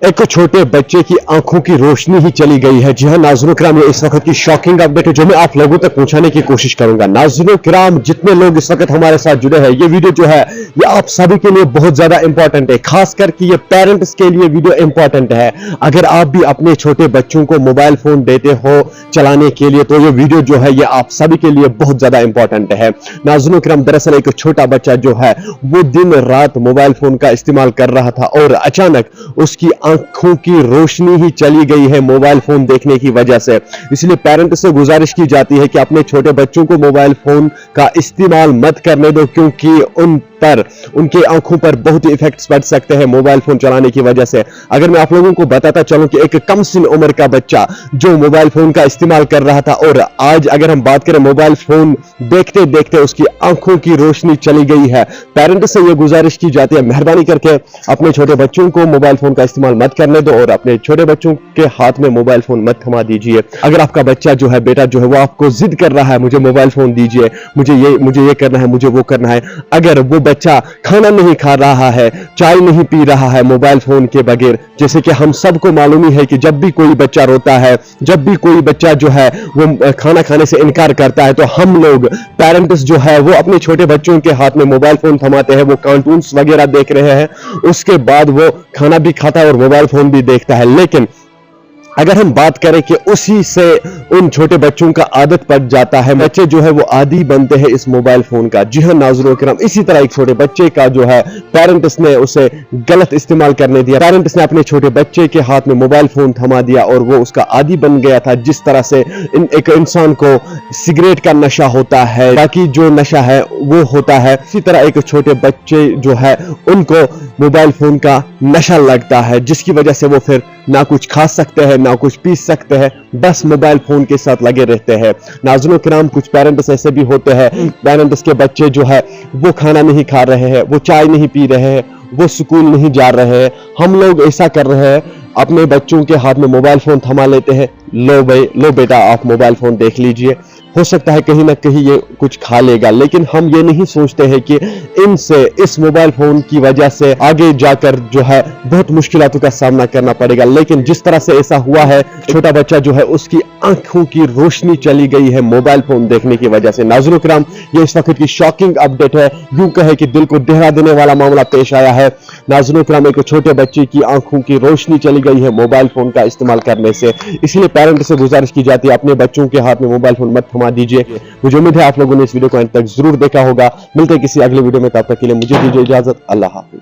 एक छोटे बच्चे की आंखों की रोशनी ही चली गई है। जी हां नाज़रीन किराम, ये इस वक्त की शॉकिंग अपडेट है जो मैं आप लोगों तक पहुंचाने की कोशिश करूंगा। नाज़रीन किराम, जितने लोग इस वक्त हमारे साथ जुड़े हैं, ये वीडियो जो है ये आप सभी के लिए बहुत ज्यादा इंपॉर्टेंट है, खास करके ये पेरेंट्स के लिए वीडियो इंपॉर्टेंट है। अगर आप भी अपने छोटे बच्चों को मोबाइल फोन देते हो चलाने के लिए तो ये वीडियो जो है ये आप सभी के लिए बहुत ज्यादा इंपॉर्टेंट है। नाज़रीन किराम, दरअसल एक छोटा बच्चा जो है वो दिन रात मोबाइल फोन का इस्तेमाल कर रहा था और अचानक उसकी आंखों की रोशनी ही चली गई है मोबाइल फोन देखने की वजह से। इसलिए पेरेंट्स से गुजारिश की जाती है कि अपने छोटे बच्चों को मोबाइल फोन का इस्तेमाल मत करने दो, क्योंकि उनके आंखों पर बहुत ही इफेक्ट्स पड़ सकते हैं मोबाइल फोन चलाने की वजह से। अगर मैं आप लोगों को बताता चलूं कि एक कम सिन उम्र का बच्चा जो मोबाइल फोन का इस्तेमाल कर रहा था और आज अगर हम बात करें मोबाइल फोन देखते देखते उसकी आंखों की रोशनी चली गई है। पेरेंट्स से यह गुजारिश की जाती है, मेहरबानी करके अपने छोटे बच्चों को मोबाइल फोन का इस्तेमाल मत करने दो और अपने छोटे बच्चों के हाथ में मोबाइल फोन मत थमा दीजिए। अगर आपका बच्चा जो है, बेटा जो है, वो आपको जिद कर रहा है मुझे मोबाइल फोन दीजिए, मुझे ये करना है, मुझे वो करना है, अगर वो बच्चा खाना नहीं खा रहा है, चाय नहीं पी रहा है मोबाइल फोन के बगैर, जैसे कि हम सबको मालूम ही है कि जब भी कोई बच्चा रोता है, जब भी कोई बच्चा जो है वो खाना खाने से इनकार करता है, तो हम लोग पेरेंट्स जो है वो अपने छोटे बच्चों के हाथ में मोबाइल फोन थमाते हैं, वो कार्टून्स वगैरह देख रहे हैं, उसके बाद वो खाना भी खाता है और मोबाइल फोन भी देखता है। लेकिन अगर हम बात करें कि उसी से उन छोटे बच्चों का आदत पड़ जाता है, बच्चे जो है वो आदी बनते हैं इस मोबाइल फोन का। जी हां नाज़रीन किराम, इसी तरह एक छोटे बच्चे का जो है पेरेंट्स ने उसे गलत इस्तेमाल करने दिया, पेरेंट्स ने अपने छोटे बच्चे के हाथ में मोबाइल फोन थमा दिया और वो उसका आदी बन गया था। जिस तरह से एक इंसान को सिगरेट का नशा होता है, बाकी जो नशा है वो होता है, इसी तरह एक छोटे बच्चे जो है उनको मोबाइल फोन का नशा लगता है, जिसकी वजह से वो फिर ना कुछ खा सकते हैं ना कुछ पी सकते हैं, बस मोबाइल फोन के साथ लगे रहते हैं। नाज़रीन किराम, कुछ पेरेंट्स ऐसे भी होते हैं, पेरेंट्स के बच्चे जो है वो खाना नहीं खा रहे हैं, वो चाय नहीं पी रहे हैं, वो स्कूल नहीं जा रहे हैं, हम लोग ऐसा कर रहे हैं, अपने बच्चों के हाथ में मोबाइल फोन थमा लेते हैं, लो भाई लो बेटा आप मोबाइल फोन देख लीजिए, हो सकता है कहीं ना कहीं ये कुछ खा लेगा। लेकिन हम ये नहीं सोचते हैं कि इस मोबाइल फोन की वजह से आगे जाकर जो है बहुत मुश्किलातों का सामना करना पड़ेगा। लेकिन जिस तरह से ऐसा हुआ है, छोटा बच्चा जो है उसकी आंखों की रोशनी चली गई है मोबाइल फोन देखने की वजह से। नाज़रीन किराम, ये इस वक्त की शॉकिंग अपडेट है, यूं कहे कि दिल को दहला देने वाला मामला पेश आया है। नाज़रीन किराम, एक छोटे बच्चे की आंखों की रोशनी चली गई है मोबाइल फोन का इस्तेमाल करने से। इसलिए पेरेंट्स से गुजारिश की जाती है अपने बच्चों के हाथ में मोबाइल फोन मत थमा दीजिए। मुझे उम्मीद है आप लोगों ने इस वीडियो को अंत तक जरूर देखा होगा। मिलते हैं किसी अगले वीडियो में, तब तक के लिए मुझे दीजिए इजाजत। अल्लाह हाफिज।